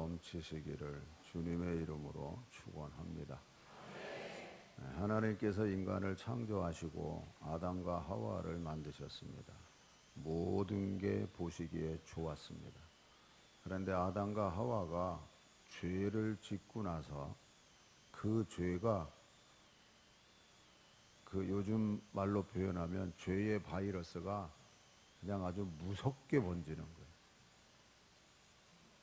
넘치시기를 주님의 이름으로 축원합니다. 하나님께서 인간을 창조하시고 아담과 하와를 만드셨습니다. 모든 게 보시기에 좋았습니다. 그런데 아담과 하와가 죄를 짓고 나서 그 죄가 요즘 말로 표현하면 죄의 바이러스가 그냥 아주 무섭게 번지는 거예요.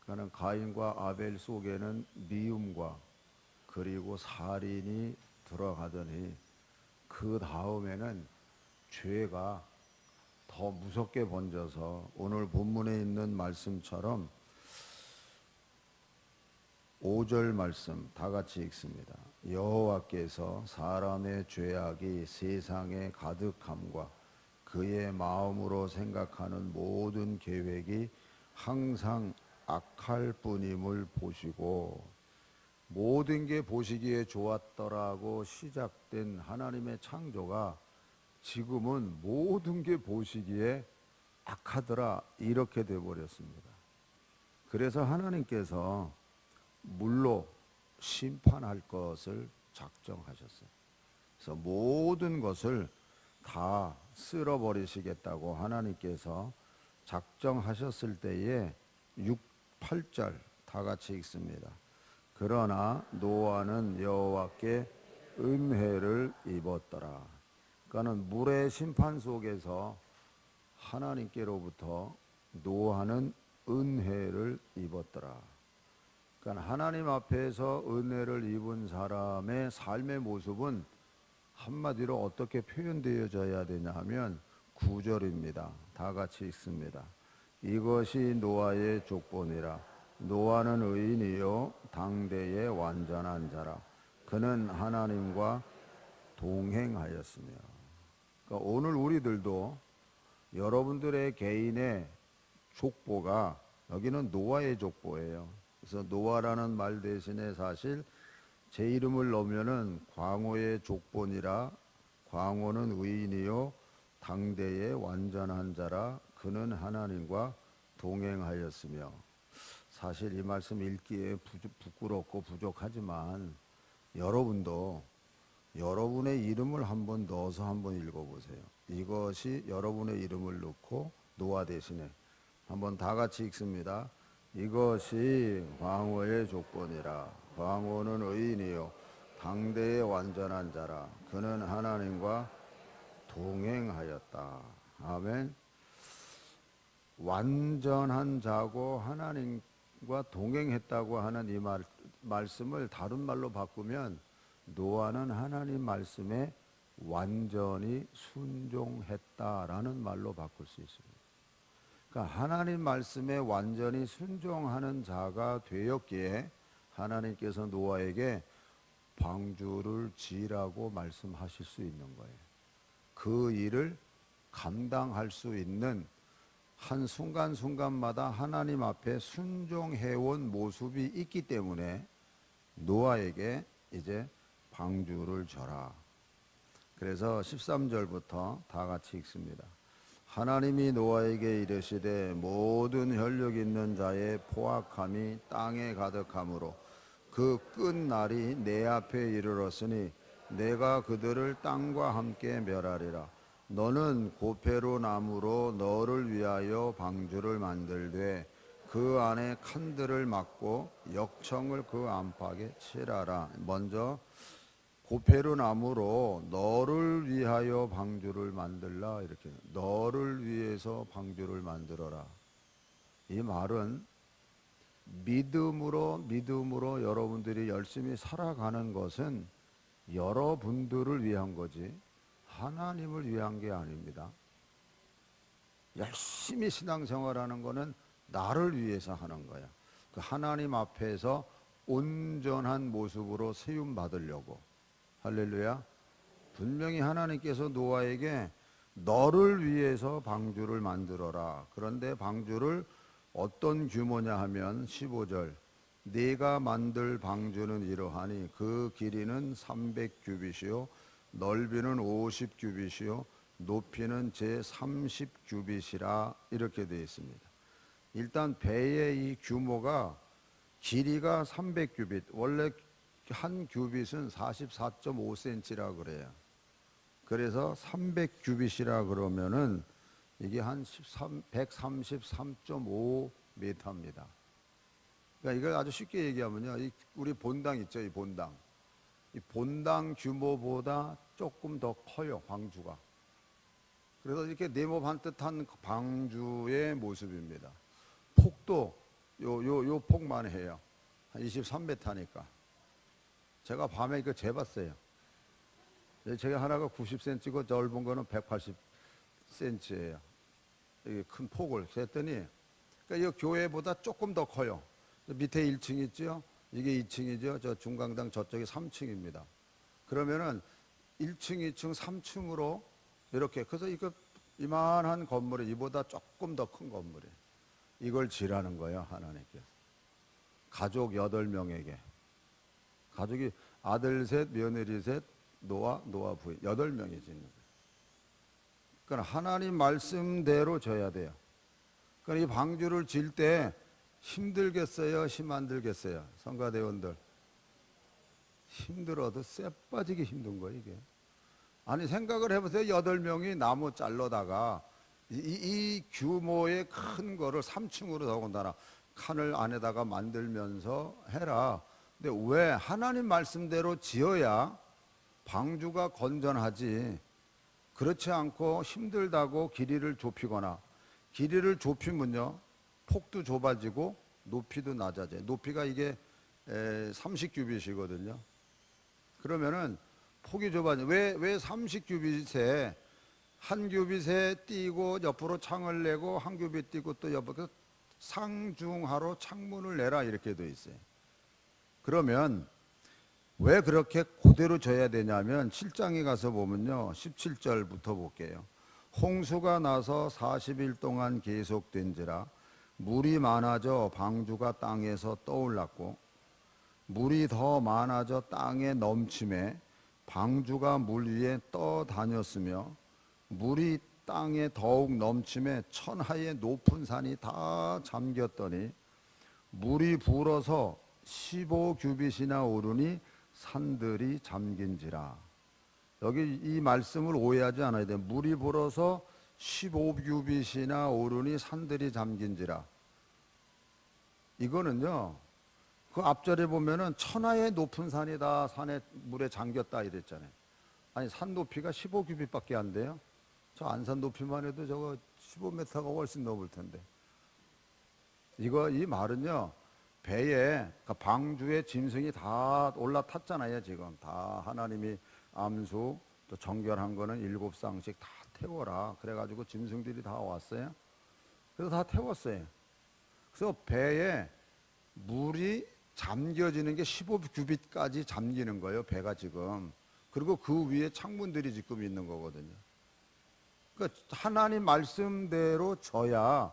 그러니까 가인과 아벨 속에는 미움과 그리고 살인이 들어가더니 그 다음에는 죄가 더 무섭게 번져서 오늘 본문에 있는 말씀처럼 5절 말씀 다 같이 읽습니다. 여호와께서 사람의 죄악이 세상에 가득함과 그의 마음으로 생각하는 모든 계획이 항상 악할 뿐임을 보시고, 모든 게 보시기에 좋았더라고 시작된 하나님의 창조가 지금은 모든 게 보시기에 악하더라 이렇게 돼버렸습니다. 그래서 하나님께서 물로 심판할 것을 작정하셨어요. 그래서 모든 것을 다 쓸어버리시겠다고 하나님께서 작정하셨을 때에 6, 8절 다 같이 읽습니다. 그러나 노아는 여호와께 은혜를 입었더라. 그러니까는 물의 심판 속에서 하나님께로부터 노아는 은혜를 입었더라. 그러니까 하나님 앞에서 은혜를 입은 사람의 삶의 모습은 한마디로 어떻게 표현되어져야 되냐 하면 9절입니다. 다 같이 읽습니다. 이것이 노아의 족본이라. 노아는 의인이요 당대의 완전한 자라. 그는 하나님과 동행하였으며. 그러니까 오늘 우리들도 여러분들의 개인의 족보가 여기는 노아의 족보예요. 그래서 노아라는 말 대신에 사실 제 이름을 넣으면은 광호의 족본이라. 광호는 의인이요 당대의 완전한 자라. 그는 하나님과 동행하였으며. 사실 이 말씀 읽기에 부끄럽고 부족하지만 여러분도 여러분의 이름을 한번 넣어서 한번 읽어보세요. 이것이 여러분의 이름을 넣고 노아 대신에 한번 다 같이 읽습니다. 이것이 광호의 족본이라. 광호는 의인이요 당대의 완전한 자라. 그는 하나님과 동행하였다. 아멘. 완전한 자고 하나님과 동행했다고 하는 이 말씀을 다른 말로 바꾸면 노아는 하나님 말씀에 완전히 순종했다라는 말로 바꿀 수 있습니다. 그러니까 하나님 말씀에 완전히 순종하는 자가 되었기에 하나님께서 노아에게 방주를 지으라고 말씀하실 수 있는 거예요. 그 일을 감당할 수 있는 한 순간순간마다 하나님 앞에 순종해온 모습이 있기 때문에 노아에게 이제 방주를 져라. 그래서 13절부터 다 같이 읽습니다. 하나님이 노아에게 이르시되 모든 혈육 있는 자의 포악함이 땅에 가득하므로 그 끝날이 내 앞에 이르렀으니 내가 그들을 땅과 함께 멸하리라. 너는 고페로 나무로 너를 위하여 방주를 만들되 그 안에 칸들을 막고 역청을 그 안팎에 칠하라. 먼저 고페로 나무로 너를 위하여 방주를 만들라. 이렇게 너를 위해서 방주를 만들어라. 이 말은 믿음으로 여러분들이 열심히 살아가는 것은 여러분들을 위한 거지 하나님을 위한 게 아닙니다. 열심히 신앙생활하는 거는 나를 위해서 하는 거야. 그 하나님 앞에서 온전한 모습으로 세움 받으려고. 할렐루야. 분명히 하나님께서 노아에게 너를 위해서 방주를 만들어라. 그런데 방주를 어떤 규모냐 하면 15절 네가 만들 방주는 이러하니 그 길이는 300규빗이요 넓이는 50규빗이요 높이는 제 30규빗이라 이렇게 되어 있습니다. 일단 배의 이 규모가 길이가 300규빗, 원래 한 규빗은 44.5cm라 그래요. 그래서 300규빗이라 그러면은 이게 한 133.5m입니다. 그러니까 이걸 아주 쉽게 얘기하면요, 우리 본당 있죠, 이 본당. 이 본당 규모보다 조금 더 커요, 방주가. 그래서 이렇게 네모 반듯한 방주의 모습입니다. 폭도 요 폭만 해요. 한 23m니까. 제가 밤에 이거 재봤어요. 제가 하나가 90cm고 넓은 거는 180cm예요. 이게 큰 폭을 쟀더니, 그러니까 이 교회보다 조금 더 커요. 밑에 1층 있죠? 이게 2층이죠. 저 중강당 저쪽이 3층입니다. 그러면은 1층, 2층, 3층으로 이렇게, 그래서 이거 이만한 건물이 이보다 조금 더 큰 건물이에요. 이걸 지라는 거예요, 하나님께서. 가족 8명에게. 가족이 아들 셋, 며느리 셋, 노아 부인 8명이 짓는 거예요. 그러니까 하나님 말씀대로 져야 돼요. 그러니까 이 방주를 질 때 힘들겠어요? 힘 안 들겠어요? 성가대원들. 힘들어도 쎄 빠지기 힘든 거예요, 이게. 아니, 생각을 해보세요. 8명이 나무 잘라다가 이 규모의 큰 거를 3층으로 더군다나 칸을 안에다가 만들면서 해라. 근데 왜? 하나님 말씀대로 지어야 방주가 건전하지. 그렇지 않고 힘들다고 길이를 좁히거나, 길이를 좁히면요 폭도 좁아지고 높이도 낮아져요. 높이가 이게 30규빗이거든요. 그러면은 폭이 좁아져. 왜 30규빗에 한 규빗에 띄고 옆으로 창을 내고 한 규빗 띄고 또 옆으로 상중하로 창문을 내라 이렇게 돼 있어요. 그러면 왜 그렇게 그대로 져야 되냐면 7장에 가서 보면요 17절부터 볼게요. 홍수가 나서 40일 동안 계속된지라 물이 많아져 방주가 땅에서 떠올랐고 물이 더 많아져 땅에 넘침에 방주가 물 위에 떠다녔으며 물이 땅에 더욱 넘침에 천하의 높은 산이 다 잠겼더니 물이 불어서 15규빗이나 오르니 산들이 잠긴지라. 여기 이 말씀을 오해하지 않아야 돼요. 물이 불어서 15규빗이나 오르니 산들이 잠긴지라. 이거는요 그 앞절에 보면은 천하의 높은 산이 다 산에 물에 잠겼다 이랬잖아요. 아니 산 높이가 15규빗밖에 안 돼요. 저 안산 높이만 해도 저거 15m가 훨씬 넘을 텐데. 이 말은요 배에 그러니까 방주에 짐승이 다 올라탔잖아요. 지금 다 하나님이 암수 또 정결한 거는 7쌍씩 다 태워라 그래가지고 짐승들이 다 왔어요. 그래서 다 태웠어요. 그래서 배에 물이 잠겨지는 게 15규빗까지 잠기는 거예요, 배가 지금. 그리고 그 위에 창문들이 지금 있는 거거든요. 그러니까 하나님 말씀대로 져야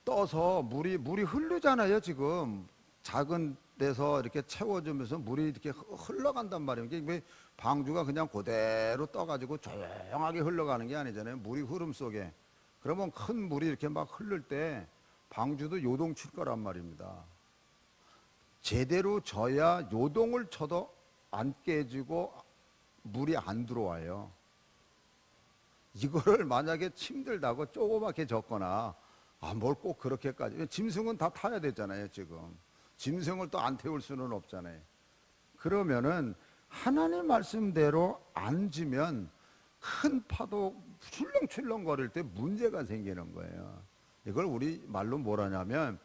떠서 물이 흐르잖아요, 지금. 작은 데서 이렇게 채워주면서 물이 이렇게 흘러간단 말이에요. 이게 왜 방주가 그냥 그대로 떠가지고 조용하게 흘러가는 게 아니잖아요. 물이 흐름 속에. 그러면 큰 물이 이렇게 막 흐를 때 방주도 요동칠 거란 말입니다. 제대로 져야 요동을 쳐도 안 깨지고 물이 안 들어와요. 이거를 만약에 힘들다고 조그맣게 졌거나 뭘 꼭 그렇게까지. 짐승은 다 타야 되잖아요, 지금. 짐승을 또 안 태울 수는 없잖아요. 그러면은 하나님 말씀대로 안 지면 큰 파도 출렁출렁 거릴 때 문제가 생기는 거예요. 이걸 우리 말로 뭐라냐면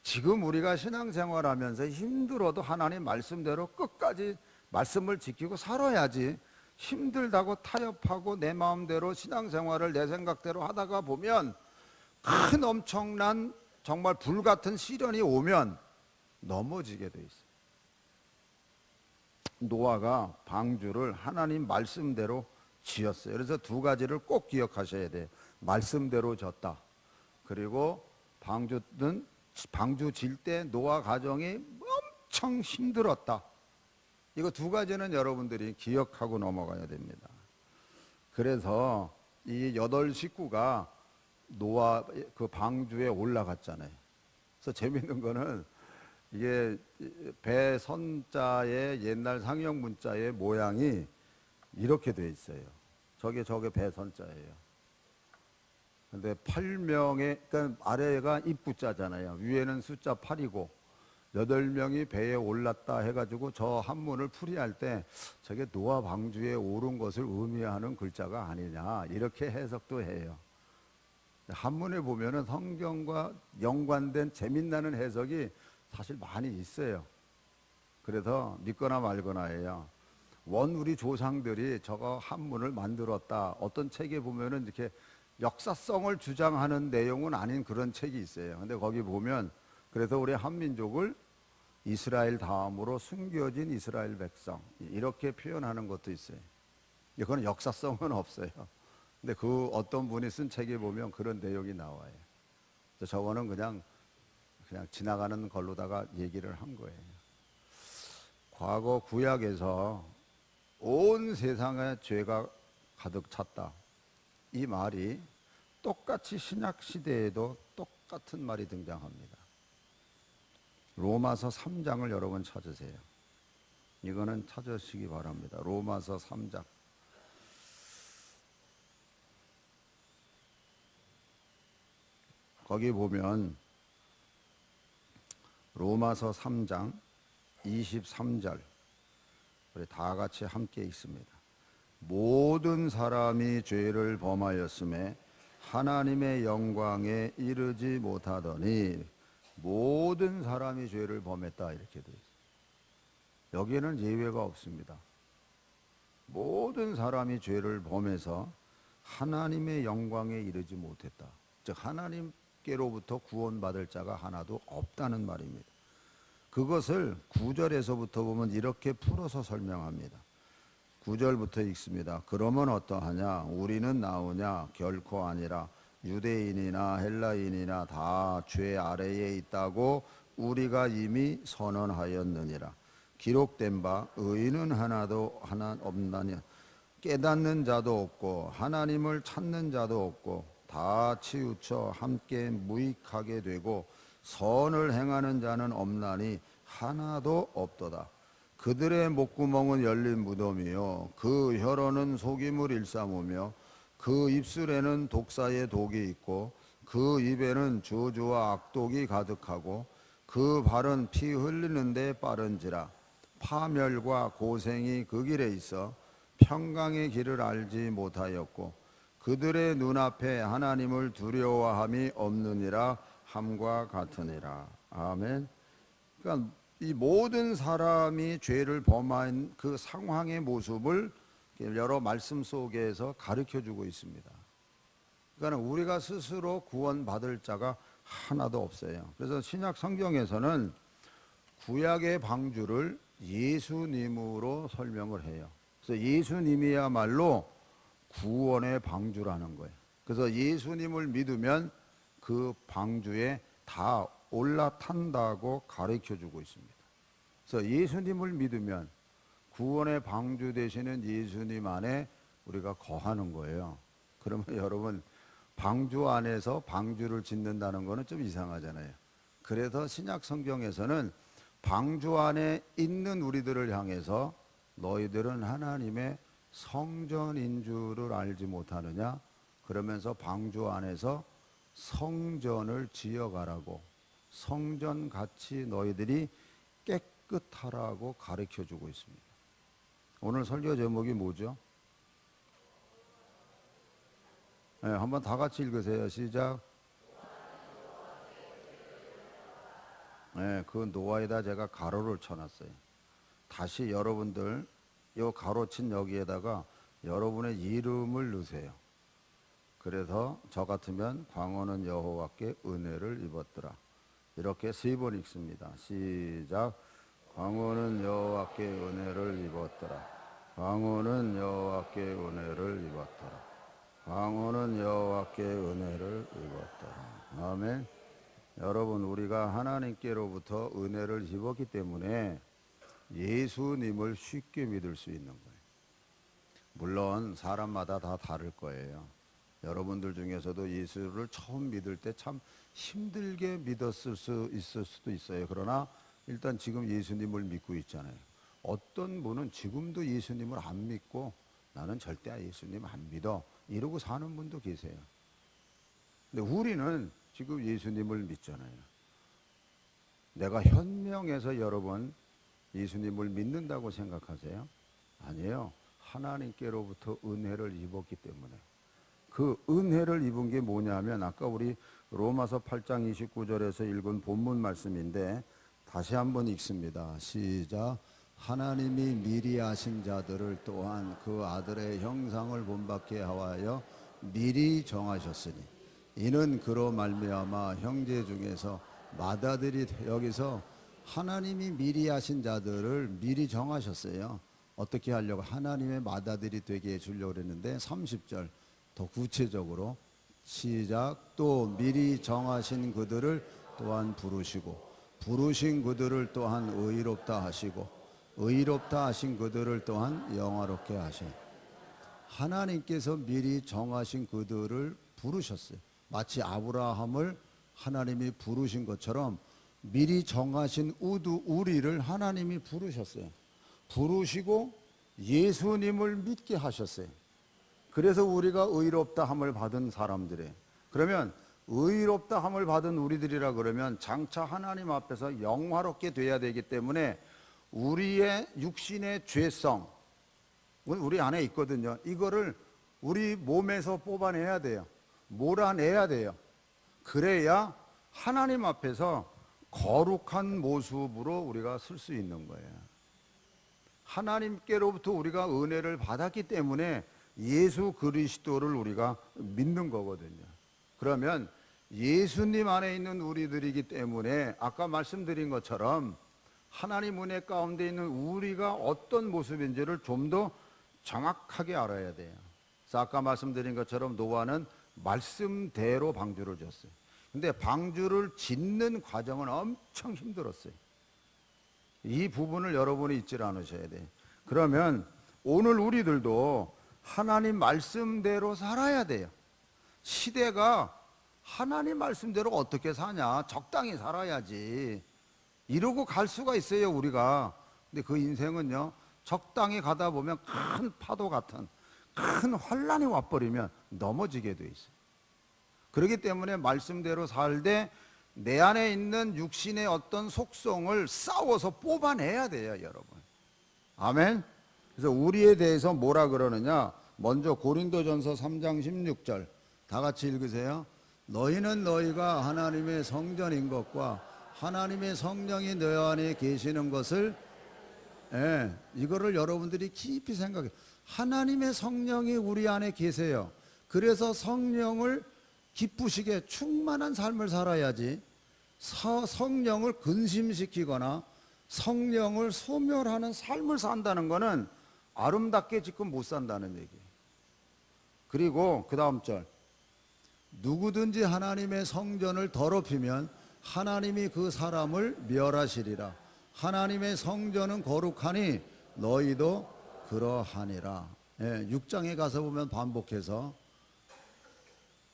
지금 우리가 신앙생활하면서 힘들어도 하나님 말씀대로 끝까지 말씀을 지키고 살아야지. 힘들다고 타협하고 내 마음대로 신앙생활을 내 생각대로 하다가 보면 큰 엄청난 정말 불같은 시련이 오면 넘어지게 돼 있어요. 노아가 방주를 하나님 말씀대로 지었어요. 그래서 두 가지를 꼭 기억하셔야 돼요. 말씀대로 졌다. 그리고 방주 질 때 노아 가정이 엄청 힘들었다. 이거 두 가지는 여러분들이 기억하고 넘어가야 됩니다. 그래서 이 8 식구가 노아 그 방주에 올라갔잖아요. 그래서 재밌는 거는 이게 배선자의 옛날 상형 문자의 모양이 이렇게 돼 있어요. 저게 배선자예요. 근데 8명의, 그러니까 아래가 입구자잖아요. 위에는 숫자 8이고 8명이 배에 올랐다 해가지고 저 한문을 풀이할 때 저게 노아 방주에 오른 것을 의미하는 글자가 아니냐 이렇게 해석도 해요. 한문에 보면은 성경과 연관된 재밌는 해석이 사실 많이 있어요. 그래서 믿거나 말거나예요. 우리 조상들이 저거 한문을 만들었다. 어떤 책에 보면은 이렇게 역사성을 주장하는 내용은 아닌 그런 책이 있어요. 근데 거기 보면 그래서 우리 한민족을 이스라엘 다음으로 숨겨진 이스라엘 백성 이렇게 표현하는 것도 있어요. 그건 역사성은 없어요. 근데 그 어떤 분이 쓴 책에 보면 그런 내용이 나와요. 저거는 그냥 지나가는 걸로다가 얘기를 한 거예요. 과거 구약에서 온 세상에 죄가 가득 찼다. 이 말이 똑같이 신약 시대에도 똑같은 말이 등장합니다. 로마서 3장을 여러분 찾으세요. 이거는 찾으시기 바랍니다. 로마서 3장. 거기 보면 로마서 3장 23절 우리 다 같이 함께 읽습니다. 모든 사람이 죄를 범하였음에 하나님의 영광에 이르지 못하더니 모든 사람이 죄를 범했다 이렇게 되어 있어요. 여기에는 예외가 없습니다. 모든 사람이 죄를 범해서 하나님의 영광에 이르지 못했다. 즉 하나님께로부터 구원받을 자가 하나도 없다는 말입니다. 그것을 9절에서부터 보면 이렇게 풀어서 설명합니다. 9절부터 읽습니다. 그러면 어떠하냐? 우리는 나오냐? 결코 아니라 유대인이나 헬라인이나 다 죄 아래에 있다고 우리가 이미 선언하였느니라. 기록된 바 의인은 하나도 없나니 깨닫는 자도 없고 하나님을 찾는 자도 없고 다 치우쳐 함께 무익하게 되고 선을 행하는 자는 없나니 하나도 없도다. 그들의 목구멍은 열린 무덤이요 그 혀로는 속임을 일삼으며 그 입술에는 독사의 독이 있고 그 입에는 저주와 악독이 가득하고 그 발은 피 흘리는 데 빠른지라. 파멸과 고생이 그 길에 있어 평강의 길을 알지 못하였고 그들의 눈앞에 하나님을 두려워함이 없느니라 함과 같으니라. 아멘. 그러니까 이 모든 사람이 죄를 범한 그 상황의 모습을 여러 말씀 속에서 가르쳐주고 있습니다. 그러니까 우리가 스스로 구원받을 자가 하나도 없어요. 그래서 신약 성경에서는 구약의 방주를 예수님으로 설명을 해요. 그래서 예수님이야말로 구원의 방주라는 거예요. 그래서 예수님을 믿으면 그 방주에 다 올라탄다고 가르쳐주고 있습니다. 그래서 예수님을 믿으면 구원의 방주 되시는 예수님 안에 우리가 거하는 거예요. 그러면 여러분 방주 안에서 방주를 짓는다는 거는 좀 이상하잖아요. 그래서 신약 성경에서는 방주 안에 있는 우리들을 향해서 너희들은 하나님의 성전인 줄을 알지 못하느냐? 그러면서 방주 안에서 성전을 지어가라고 성전같이 너희들이 깨끗하라고 가르쳐주고 있습니다. 오늘 설교 제목이 뭐죠? 네, 한번 다 같이 읽으세요. 시작. 네, 그 노아에다 제가 가로를 쳐놨어요. 다시 여러분들 요 가로친 여기에다가 여러분의 이름을 넣으세요. 그래서 저 같으면 광어는 여호와께 은혜를 입었더라. 이렇게 3번 읽습니다. 시작. 광어는 여호와께 은혜를 입었더라. 광어는 여호와께 은혜를 입었더라. 광어는 여호와께 은혜를 입었더라. 아멘. 여러분 우리가 하나님께로부터 은혜를 입었기 때문에 예수님을 쉽게 믿을 수 있는 거예요. 물론 사람마다 다 다를 거예요. 여러분들 중에서도 예수를 처음 믿을 때 참 힘들게 믿었을 수 있을 수도 있어요. 그러나 일단 지금 예수님을 믿고 있잖아요. 어떤 분은 지금도 예수님을 안 믿고 나는 절대 예수님 안 믿어 이러고 사는 분도 계세요. 근데 우리는 지금 예수님을 믿잖아요. 내가 현명해서 여러분 예수님을 믿는다고 생각하세요? 아니에요. 하나님께로부터 은혜를 입었기 때문에. 그 은혜를 입은 게 뭐냐면 아까 우리 로마서 8장 29절에서 읽은 본문 말씀인데 다시 한번 읽습니다. 시작. 하나님이 미리 아신 자들을 또한 그 아들의 형상을 본받게 하여 미리 정하셨으니 이는 그로 말미암아 형제 중에서 맏아들이 여기서 하나님이 미리 아신 자들을 미리 정하셨어요. 어떻게 하려고? 하나님의 맏아들이 되게 해주려고 그랬는데 30절 더 구체적으로 시작. 또 미리 정하신 그들을 또한 부르시고 부르신 그들을 또한 의롭다 하시고 의롭다 하신 그들을 또한 영화롭게 하셔. 하나님께서 미리 정하신 그들을 부르셨어요. 마치 아브라함을 하나님이 부르신 것처럼 미리 정하신 우리를 하나님이 부르셨어요. 부르시고 예수님을 믿게 하셨어요. 그래서 우리가 의롭다 함을 받은 사람들이에요. 그러면 의롭다 함을 받은 우리들이라 그러면 장차 하나님 앞에서 영화롭게 돼야 되기 때문에 우리의 육신의 죄성 우리 안에 있거든요. 이거를 우리 몸에서 뽑아내야 돼요. 몰아내야 돼요. 그래야 하나님 앞에서 거룩한 모습으로 우리가 설 수 있는 거예요. 하나님께로부터 우리가 은혜를 받았기 때문에 예수 그리스도를 우리가 믿는 거거든요. 그러면 예수님 안에 있는 우리들이기 때문에 아까 말씀드린 것처럼 하나님 은혜 가운데 있는 우리가 어떤 모습인지를 좀 더 정확하게 알아야 돼요. 그래서 아까 말씀드린 것처럼 노아는 말씀대로 방주를 졌어요. 근데 방주를 짓는 과정은 엄청 힘들었어요. 이 부분을 여러분이 잊지 않으셔야 돼요. 그러면 오늘 우리들도 하나님 말씀대로 살아야 돼요. 시대가 하나님 말씀대로 어떻게 사냐, 적당히 살아야지 이러고 갈 수가 있어요 우리가. 근데 그 인생은요 적당히 가다 보면 큰 파도 같은 큰 환란이 와버리면 넘어지게 돼 있어요. 그렇기 때문에 말씀대로 살되 내 안에 있는 육신의 어떤 속성을 싸워서 뽑아내야 돼요 여러분. 아멘. 그래서 우리에 대해서 뭐라 그러느냐, 먼저 고린도전서 3장 16절 다 같이 읽으세요. 너희는 너희가 하나님의 성전인 것과 하나님의 성령이 너희 안에 계시는 것을 이거를 여러분들이 깊이 생각해. 하나님의 성령이 우리 안에 계세요. 그래서 성령을 기쁘시게 충만한 삶을 살아야지 성령을 근심시키거나 성령을 소멸하는 삶을 산다는 것은 아름답게 지금 못 산다는 얘기예요. 그리고 그 다음 절, 누구든지 하나님의 성전을 더럽히면 하나님이 그 사람을 멸하시리라. 하나님의 성전은 거룩하니 너희도 그러하니라. 6장에 가서 보면 반복해서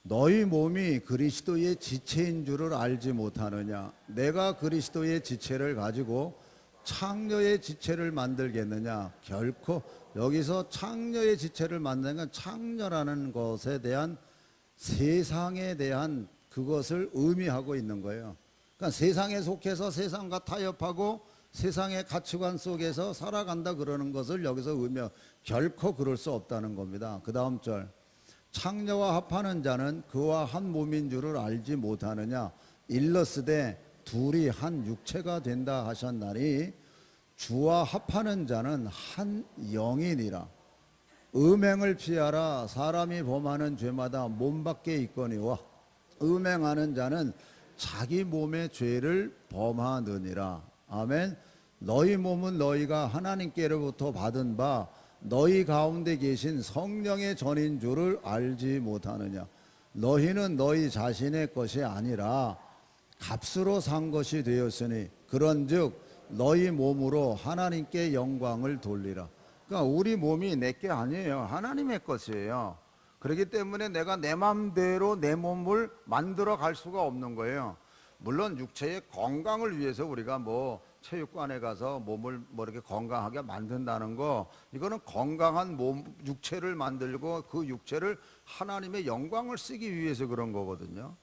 너희 몸이 그리스도의 지체인 줄을 알지 못하느냐. 내가 그리스도의 지체를 가지고 창녀의 지체를 만들겠느냐. 결코. 여기서 창녀의 지체를 만드는 건 창녀라는 것에 대한 세상에 대한 그것을 의미하고 있는 거예요. 그러니까 세상에 속해서 세상과 타협하고 세상의 가치관 속에서 살아간다 그러는 것을 여기서 의미하고, 결코 그럴 수 없다는 겁니다. 그 다음 절, 창녀와 합하는 자는 그와 한 몸인 줄을 알지 못하느냐. 일러스되 둘이 한 육체가 된다 하셨나니 주와 합하는 자는 한 영이니라. 음행을 피하라. 사람이 범하는 죄마다 몸 밖에 있거니와 음행하는 자는 자기 몸의 죄를 범하느니라. 아멘. 너희 몸은 너희가 하나님께로부터 받은 바 너희 가운데 계신 성령의 전인 줄을 알지 못하느냐. 너희는 너희 자신의 것이 아니라 값으로 산 것이 되었으니 그런즉 너희 몸으로 하나님께 영광을 돌리라. 그러니까 우리 몸이 내 게 아니에요. 하나님의 것이에요. 그렇기 때문에 내가 내 마음대로 내 몸을 만들어 갈 수가 없는 거예요. 물론 육체의 건강을 위해서 우리가 뭐 체육관에 가서 몸을 뭐 이렇게 건강하게 만든다는 거, 이거는 건강한 몸, 육체를 만들고 그 육체를 하나님의 영광을 쓰기 위해서 그런 거거든요.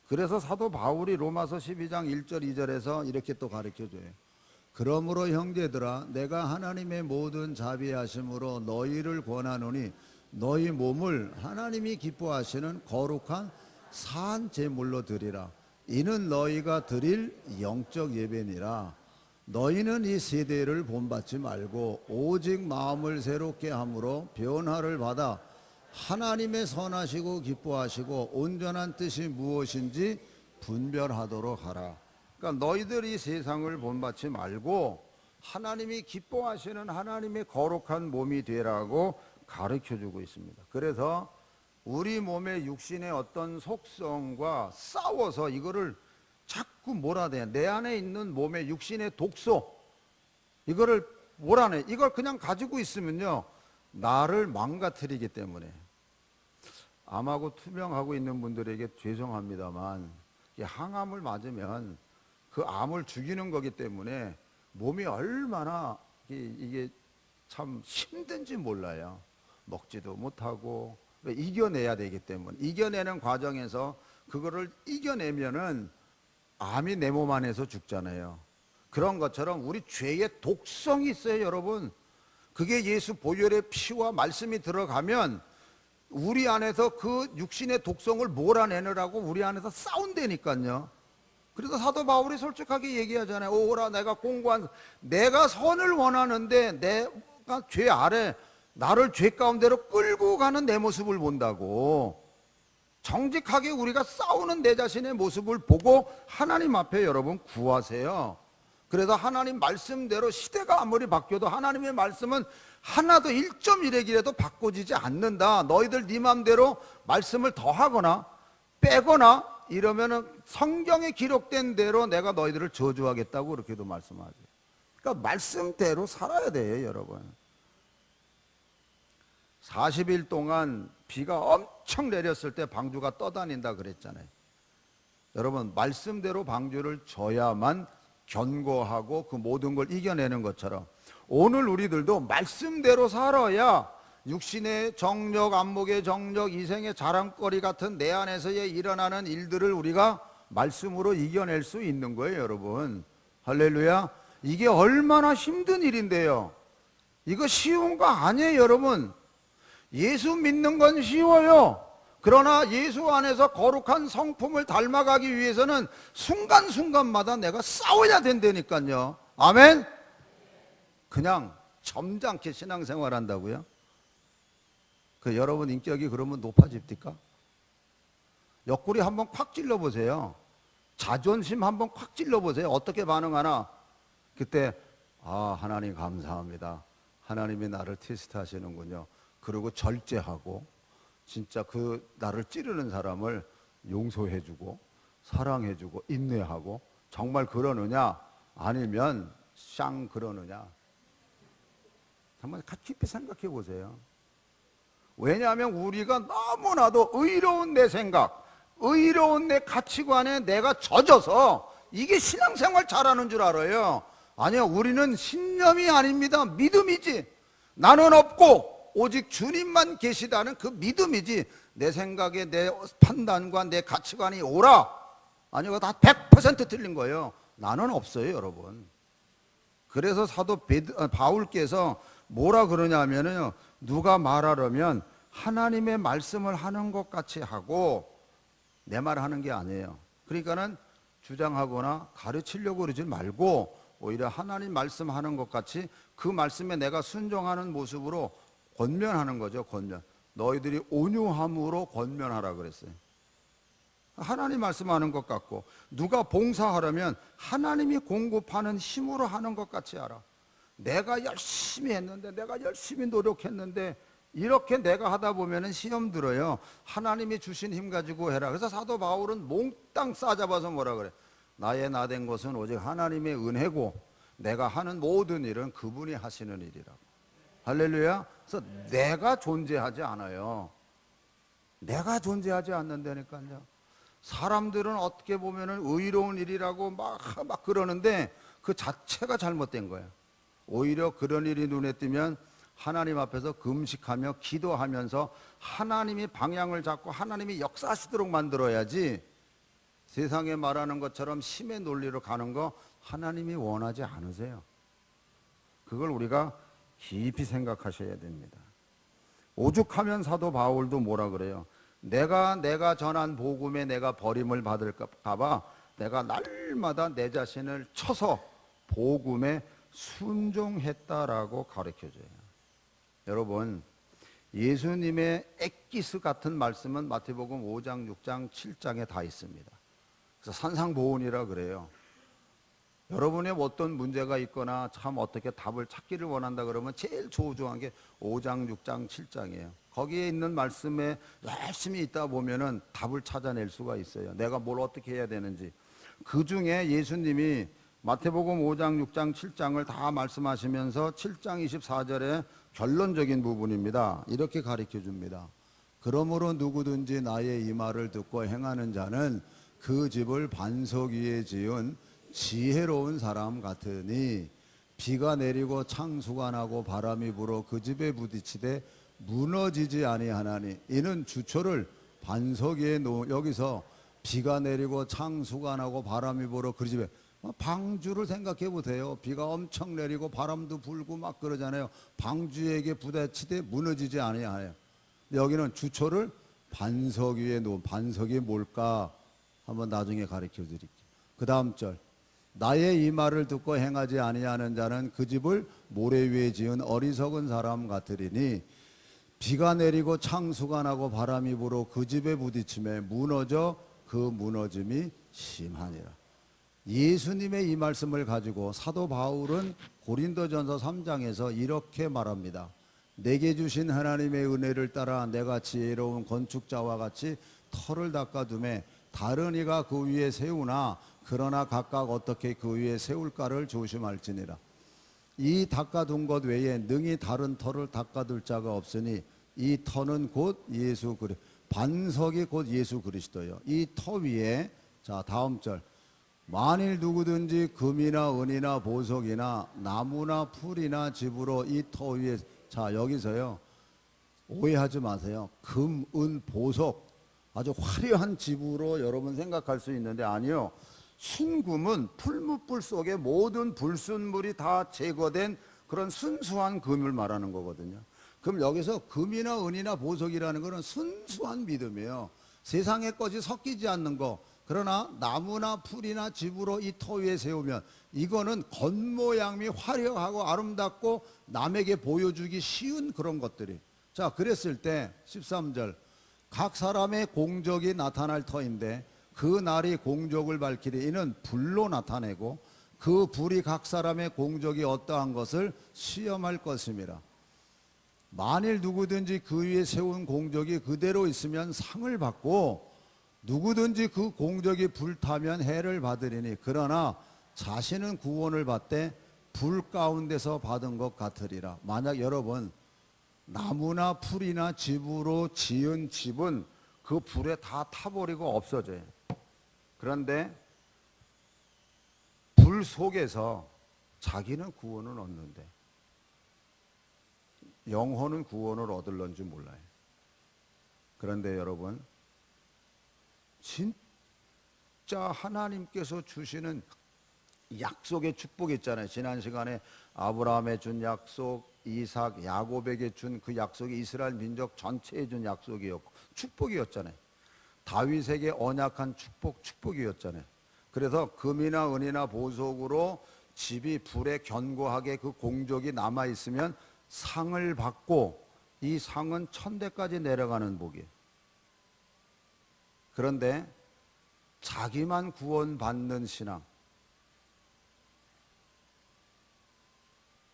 그래서 사도 바울이 로마서 12장 1절 2절에서 이렇게 또 가르쳐줘요. 그러므로 형제들아 내가 하나님의 모든 자비하심으로 너희를 권하노니 너희 몸을 하나님이 기뻐하시는 거룩한 산 제물로 드리라. 이는 너희가 드릴 영적 예배니라. 너희는 이 세대를 본받지 말고 오직 마음을 새롭게 함으로 변화를 받아 하나님의 선하시고 기뻐하시고 온전한 뜻이 무엇인지 분별하도록 하라. 그러니까 너희들이 세상을 본받지 말고 하나님이 기뻐하시는 하나님의 거룩한 몸이 되라고 가르쳐주고 있습니다. 그래서 우리 몸의 육신의 어떤 속성과 싸워서 이거를 자꾸 몰아내, 내 안에 있는 몸의 육신의 독소, 이거를 몰아내, 이걸 그냥 가지고 있으면요 나를 망가뜨리기 때문에. 암하고 투병하고 있는 분들에게 죄송합니다만 항암을 맞으면 그 암을 죽이는 거기 때문에 몸이 얼마나 이게 참 힘든지 몰라요. 먹지도 못하고 이겨내야 되기 때문에, 이겨내는 과정에서 그거를 이겨내면은 암이 내 몸 안에서 죽잖아요. 그런 것처럼 우리 죄의 독성이 있어요, 여러분. 그게 예수 보혈의 피와 말씀이 들어가면 우리 안에서 그 육신의 독성을 몰아내느라고 우리 안에서 싸운다니까요. 그래서 사도 바울이 솔직하게 얘기하잖아요. 오라 내가 공고한, 내가 선을 원하는데 내가 죄 아래 나를 죄 가운데로 끌고 가는 내 모습을 본다고. 정직하게 우리가 싸우는 내 자신의 모습을 보고 하나님 앞에 여러분 구하세요. 그래서 하나님 말씀대로, 시대가 아무리 바뀌어도 하나님의 말씀은 하나도 1.1핵이라도 바꿔지지 않는다. 너희들 네 맘대로 말씀을 더하거나 빼거나 이러면은 성경에 기록된 대로 내가 너희들을 저주하겠다고 그렇게도 말씀하죠. 그러니까 말씀대로 살아야 돼요, 여러분. 40일 동안 비가 엄청 내렸을 때 방주가 떠다닌다 그랬잖아요. 여러분, 말씀대로 방주를 져야만 견고하고 그 모든 걸 이겨내는 것처럼 오늘 우리들도 말씀대로 살아야 육신의 정력, 안목의 정력, 이생의 자랑거리 같은 내 안에서의 일어나는 일들을 우리가 말씀으로 이겨낼 수 있는 거예요, 여러분. 할렐루야. 이게 얼마나 힘든 일인데요. 이거 쉬운 거 아니에요, 여러분. 예수 믿는 건 쉬워요. 그러나 예수 안에서 거룩한 성품을 닮아가기 위해서는 순간순간마다 내가 싸워야 된다니까요. 아멘? 그냥 점잖게 신앙생활 한다고요? 그 여러분 인격이 그러면 높아집니까? 옆구리 한번 콱 찔러보세요. 자존심 한번 콱 찔러보세요. 어떻게 반응하나? 그때 아, 하나님 감사합니다. 하나님이 나를 테스트하시는군요. 그리고 절제하고 진짜 그 나를 찌르는 사람을 용서해주고 사랑해주고 인내하고, 정말 그러느냐 아니면 쌍 그러느냐, 한번 깊이 생각해 보세요. 왜냐하면 우리가 너무나도 의로운 내 생각, 의로운 내 가치관에 내가 젖어서 이게 신앙생활 잘하는 줄 알아요. 아니요, 우리는 신념이 아닙니다. 믿음이지. 나는 없고 오직 주님만 계시다는 그 믿음이지, 내 생각에 내 판단과 내 가치관이 옳아, 아니요, 다 100% 틀린 거예요. 나는 없어요, 여러분. 그래서 사도 바울께서 뭐라 그러냐면요, 누가 말하려면 하나님의 말씀을 하는 것 같이 하고 내 말 하는 게 아니에요. 그러니까는 주장하거나 가르치려고 그러지 말고 오히려 하나님 말씀하는 것 같이 그 말씀에 내가 순종하는 모습으로 권면하는 거죠. 권면. 너희들이 온유함으로 권면하라 그랬어요. 하나님 말씀하는 것 같고, 누가 봉사하려면 하나님이 공급하는 힘으로 하는 것 같이 하라. 내가 열심히 했는데, 내가 열심히 노력했는데 이렇게 내가 하다 보면은 시험 들어요. 하나님이 주신 힘 가지고 해라. 그래서 사도 바울은 몽땅 싸잡아서 뭐라 그래? 나의 나된 것은 오직 하나님의 은혜고 내가 하는 모든 일은 그분이 하시는 일이라고. 할렐루야. 그래서 내가 존재하지 않아요. 내가 존재하지 않는다니까요. 사람들은 어떻게 보면은 의로운 일이라고 막 그러는데 그 자체가 잘못된 거예요. 오히려 그런 일이 눈에 띄면 하나님 앞에서 금식하며 기도하면서 하나님이 방향을 잡고 하나님이 역사하시도록 만들어야지, 세상에 말하는 것처럼 힘의 논리로 가는 거 하나님이 원하지 않으세요. 그걸 우리가 깊이 생각하셔야 됩니다. 오죽하면 사도 바울도 뭐라 그래요? 내가 전한 복음에 내가 버림을 받을까 봐 내가 날마다 내 자신을 쳐서 복음에 순종했다라고 가르쳐줘요. 여러분, 예수님의 엑기스 같은 말씀은 마태복음 5장, 6장, 7장에 다 있습니다. 그래서 산상보훈이라 그래요. 여러분의 어떤 문제가 있거나 참 어떻게 답을 찾기를 원한다 그러면 제일 소중한 게 5장, 6장, 7장이에요. 거기에 있는 말씀에 열심히 있다 보면은 답을 찾아낼 수가 있어요. 내가 뭘 어떻게 해야 되는지. 그 중에 예수님이 마태복음 5장, 6장, 7장을 다 말씀하시면서 7장 24절에 결론적인 부분입니다. 이렇게 가르쳐 줍니다. 그러므로 누구든지 나의 이 말을 듣고 행하는 자는 그 집을 반석 위에 지은 지혜로운 사람 같으니 비가 내리고 창수가 나고 바람이 불어 그 집에 부딪히되 무너지지 아니하나니 이는 주초를 반석 위에 여기서 비가 내리고 창수가 나고 바람이 불어 그 집에, 방주를 생각해 보세요. 비가 엄청 내리고 바람도 불고 막 그러잖아요. 방주에게 부딪히되 무너지지 아니하나요. 여기는 주초를 반석 위에 놓은, 반석이 뭘까 한번 나중에 가르쳐 드릴게요. 그 다음 절, 나의 이 말을 듣고 행하지 아니하는 자는 그 집을 모래 위에 지은 어리석은 사람 같으리니 비가 내리고 창수가 나고 바람이 불어 그 집에 부딪히매 무너져 그 무너짐이 심하니라. 예수님의 이 말씀을 가지고 사도 바울은 고린도전서 3장에서 이렇게 말합니다. 내게 주신 하나님의 은혜를 따라 내가 지혜로운 건축자와 같이 터를 닦아두매 다른 이가 그 위에 세우나 그러나 각각 어떻게 그 위에 세울까를 조심할지니라. 이 닦아둔 것 외에 능히 다른 터를 닦아둘 자가 없으니 이 터는 곧 예수 그리스도, 반석이 곧 예수 그리스도요. 이 터 위에, 자 다음 절, 만일 누구든지 금이나 은이나 보석이나 나무나 풀이나 집으로 이 터 위에, 자 여기서요 오해하지 마세요. 금, 은, 보석 아주 화려한 집으로 여러분 생각할 수 있는데 아니요. 순금은 풀무불 속에 모든 불순물이 다 제거된 그런 순수한 금을 말하는 거거든요. 그럼 여기서 금이나 은이나 보석이라는 것은 순수한 믿음이에요. 세상의 것이 섞이지 않는 거. 그러나 나무나 풀이나 집으로 이 터 위에 세우면 이거는 겉모양이 화려하고 아름답고 남에게 보여주기 쉬운 그런 것들이. 자, 그랬을 때 13절, 각 사람의 공적이 나타날 터인데 그 날이 공적을 밝히리. 이는 불로 나타내고 그 불이 각 사람의 공적이 어떠한 것을 시험할 것임이라. 만일 누구든지 그 위에 세운 공적이 그대로 있으면 상을 받고 누구든지 그 공적이 불타면 해를 받으리니 그러나 자신은 구원을 받되 불 가운데서 받은 것 같으리라. 만약 여러분 나무나 풀이나 집으로 지은 집은 그 불에 다 타버리고 없어져요. 그런데 불 속에서 자기는 구원을 얻는데 영혼은 구원을 얻을런지 몰라요. 그런데 여러분 진짜 하나님께서 주시는 약속의 축복이 있잖아요. 지난 시간에 아브라함에 준 약속, 이삭, 야곱에게 준 그 약속이 이스라엘 민족 전체에 준 약속이었고 축복이었잖아요. 다윗에게 언약한 축복이었잖아요. 그래서 금이나 은이나 보석으로 집이 불에 견고하게 그 공적이 남아있으면 상을 받고 이 상은 천대까지 내려가는 복이에요. 그런데 자기만 구원받는 신앙,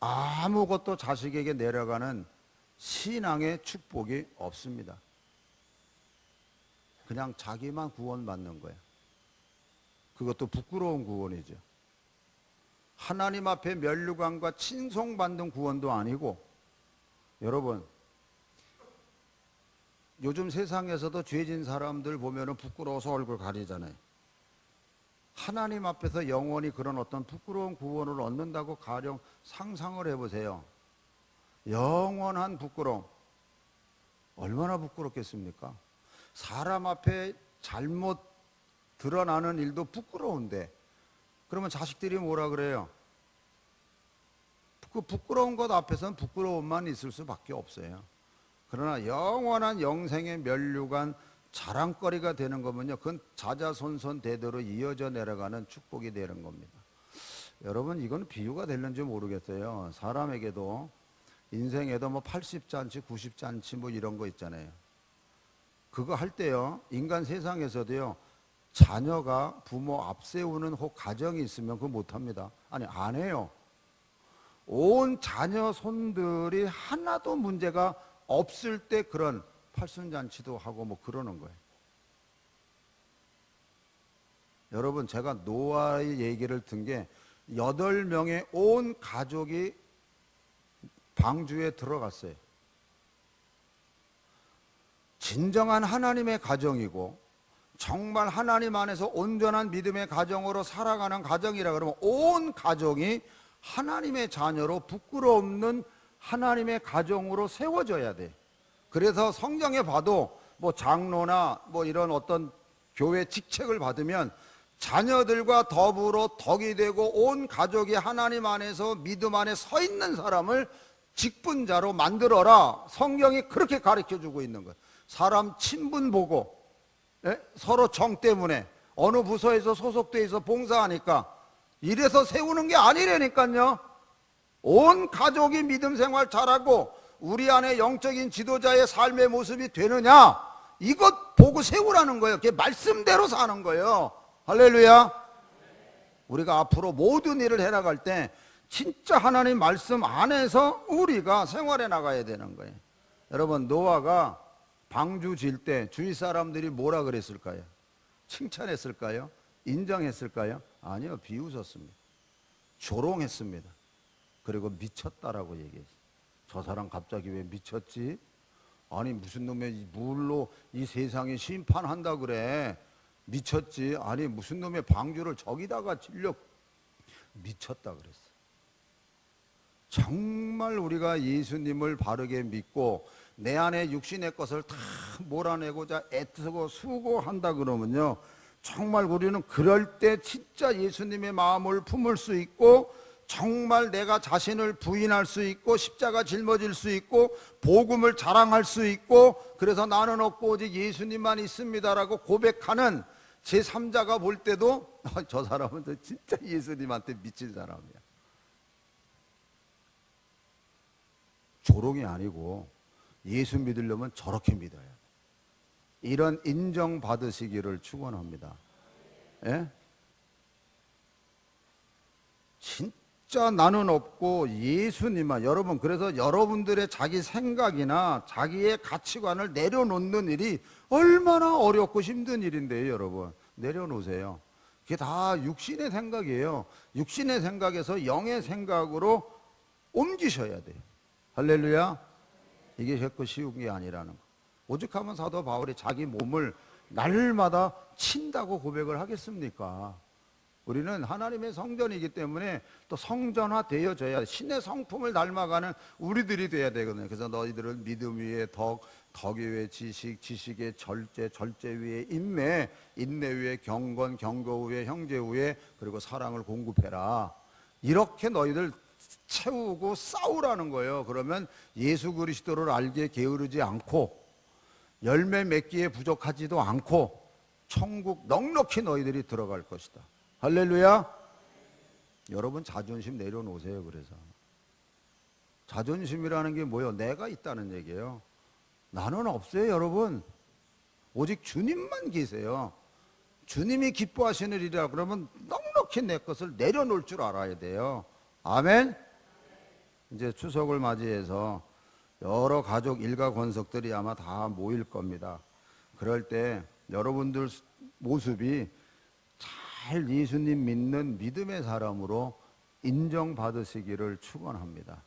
아무것도 자식에게 내려가는 신앙의 축복이 없습니다. 그냥 자기만 구원받는 거예요. 그것도 부끄러운 구원이죠. 하나님 앞에 면류관과 칭송받는 구원도 아니고, 여러분 요즘 세상에서도 죄진 사람들 보면은 부끄러워서 얼굴 가리잖아요. 하나님 앞에서 영원히 그런 어떤 부끄러운 구원을 얻는다고 가령 상상을 해보세요. 영원한 부끄러움. 얼마나 부끄럽겠습니까? 사람 앞에 잘못 드러나는 일도 부끄러운데, 그러면 자식들이 뭐라 그래요? 그 부끄러운 것 앞에서는 부끄러움만 있을 수밖에 없어요. 그러나 영원한 영생의 면류관 자랑거리가 되는 거면요, 그건 자자손손 대대로 이어져 내려가는 축복이 되는 겁니다. 여러분, 이건 비유가 될는지 모르겠어요. 사람에게도 인생에도 뭐 80잔치 90잔치 뭐 이런 거 있잖아요. 그거 할 때요, 인간 세상에서도요, 자녀가 부모 앞세우는 혹 가정이 있으면 그거 못합니다. 아니, 안 해요. 온 자녀 손들이 하나도 문제가 없을 때 그런 팔순잔치도 하고 뭐 그러는 거예요. 여러분, 제가 노아의 얘기를 든 게 8명의 온 가족이 방주에 들어갔어요. 진정한 하나님의 가정이고 정말 하나님 안에서 온전한 믿음의 가정으로 살아가는 가정이라 그러면 온 가정이 하나님의 자녀로 부끄러움없는 하나님의 가정으로 세워져야 돼. 그래서 성경에 봐도 뭐 장로나 뭐 이런 어떤 교회 직책을 받으면 자녀들과 더불어 덕이 되고 온 가족이 하나님 안에서 믿음 안에 서 있는 사람을 직분자로 만들어라. 성경이 그렇게 가르쳐주고 있는 거예요. 사람 친분 보고 서로 정 때문에 어느 부서에서 소속돼 있어 봉사하니까 이래서 세우는 게 아니라니까요. 온 가족이 믿음 생활 잘하고 우리 안에 영적인 지도자의 삶의 모습이 되느냐, 이것 보고 세우라는 거예요. 그게 말씀대로 사는 거예요. 할렐루야. 우리가 앞으로 모든 일을 해나갈 때 진짜 하나님 말씀 안에서 우리가 생활해 나가야 되는 거예요. 여러분, 노아가 방주 질 때 주위 사람들이 뭐라 그랬을까요? 칭찬했을까요? 인정했을까요? 아니요, 비웃었습니다. 조롱했습니다. 그리고 미쳤다라고 얘기했어요. 저 사람 갑자기 왜 미쳤지? 아니, 무슨 놈의 물로 이 세상에 심판한다 그래? 미쳤지? 아니, 무슨 놈의 방주를 저기다가 질려? 미쳤다 그랬어요. 정말 우리가 예수님을 바르게 믿고 내 안에 육신의 것을 다 몰아내고자 애쓰고 수고한다 그러면요, 정말 우리는 그럴 때 진짜 예수님의 마음을 품을 수 있고 정말 내가 자신을 부인할 수 있고 십자가 짊어질 수 있고 복음을 자랑할 수 있고 그래서 나는 없고 오직 예수님만 있습니다라고 고백하는 제3자가 볼 때도 저 사람은 진짜 예수님한테 미친 사람이야. 조롱이 아니고 예수 믿으려면 저렇게 믿어야 돼. 이런 인정받으시기를 축원합니다. 예? 진짜 나는 없고 예수님만. 여러분, 그래서 여러분들의 자기 생각이나 자기의 가치관을 내려놓는 일이 얼마나 어렵고 힘든 일인데요. 여러분, 내려놓으세요. 그게 다 육신의 생각이에요. 육신의 생각에서 영의 생각으로 옮기셔야 돼요. 할렐루야. 이게 결코 쉬운 게 아니라는 거. 오죽하면 사도 바울이 자기 몸을 날마다 친다고 고백을 하겠습니까? 우리는 하나님의 성전이기 때문에 또 성전화 되어져야, 신의 성품을 닮아가는 우리들이 돼야 되거든요. 그래서 너희들은 믿음 위에 덕, 덕 위에 지식, 지식의 절제, 절제 위에 인내, 인내 위에 경건, 경거 위에 형제 위에 그리고 사랑을 공급해라. 이렇게 너희들 채우고 싸우라는 거예요. 그러면 예수 그리스도를 알게 게으르지 않고 열매 맺기에 부족하지도 않고 천국 넉넉히 너희들이 들어갈 것이다. 할렐루야. 여러분, 자존심 내려놓으세요. 그래서 자존심이라는 게 뭐예요? 내가 있다는 얘기예요. 나는 없어요. 여러분, 오직 주님만 계세요. 주님이 기뻐하시는 일이라 그러면 넉넉히 내 것을 내려놓을 줄 알아야 돼요. 아멘. 이제 추석을 맞이해서 여러 가족 일가 권속들이 아마 다 모일 겁니다. 그럴 때 여러분들 모습이 잘 예수님 믿는 믿음의 사람으로 인정받으시기를 축원합니다.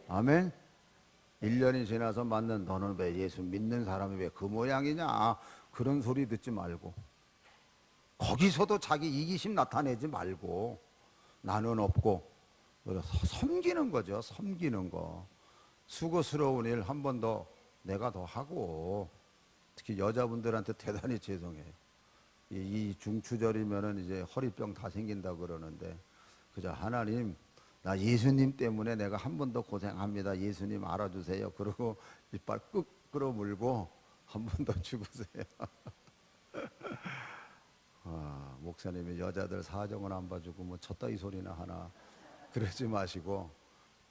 아멘. 1년이 지나서 맞는 너는 왜 예수 믿는 사람이 왜 그 모양이냐 그런 소리 듣지 말고 거기서도 자기 이기심 나타내지 말고 나는 없고 그래서 섬기는 거죠. 섬기는 거. 수고스러운 일 한 번 더 내가 더 하고 특히 여자분들한테 대단히 죄송해요. 이 중추절이면은 이제 허리병 다 생긴다 그러는데 그저 하나님 나 예수님 때문에 내가 한 번 더 고생합니다. 예수님 알아주세요. 그러고 이빨 끄 끌어물고 한 번 더 죽으세요. 아, 목사님이 여자들 사정은 안 봐주고 뭐 쳤다이 소리나 하나 그러지 마시고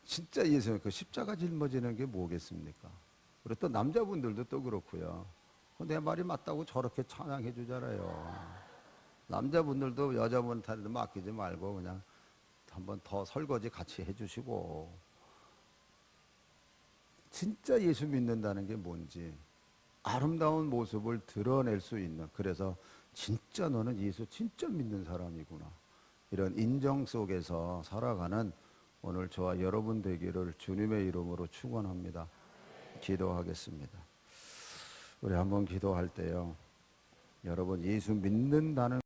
진짜 예수님 그 십자가 짊어지는 게 뭐겠습니까? 그리고 또 남자분들도 또 그렇고요. 내 말이 맞다고 저렇게 찬양해 주잖아요. 남자분들도 여자분한테 맡기지 말고 그냥 한번 더 설거지 같이 해주시고 진짜 예수 믿는다는 게 뭔지 아름다운 모습을 드러낼 수 있는 그래서 진짜 너는 예수 진짜 믿는 사람이구나 이런 인정 속에서 살아가는 오늘 저와 여러분 되기를 주님의 이름으로 축원합니다. 기도하겠습니다. 우리 한번 기도할 때요 여러분 예수 믿는다는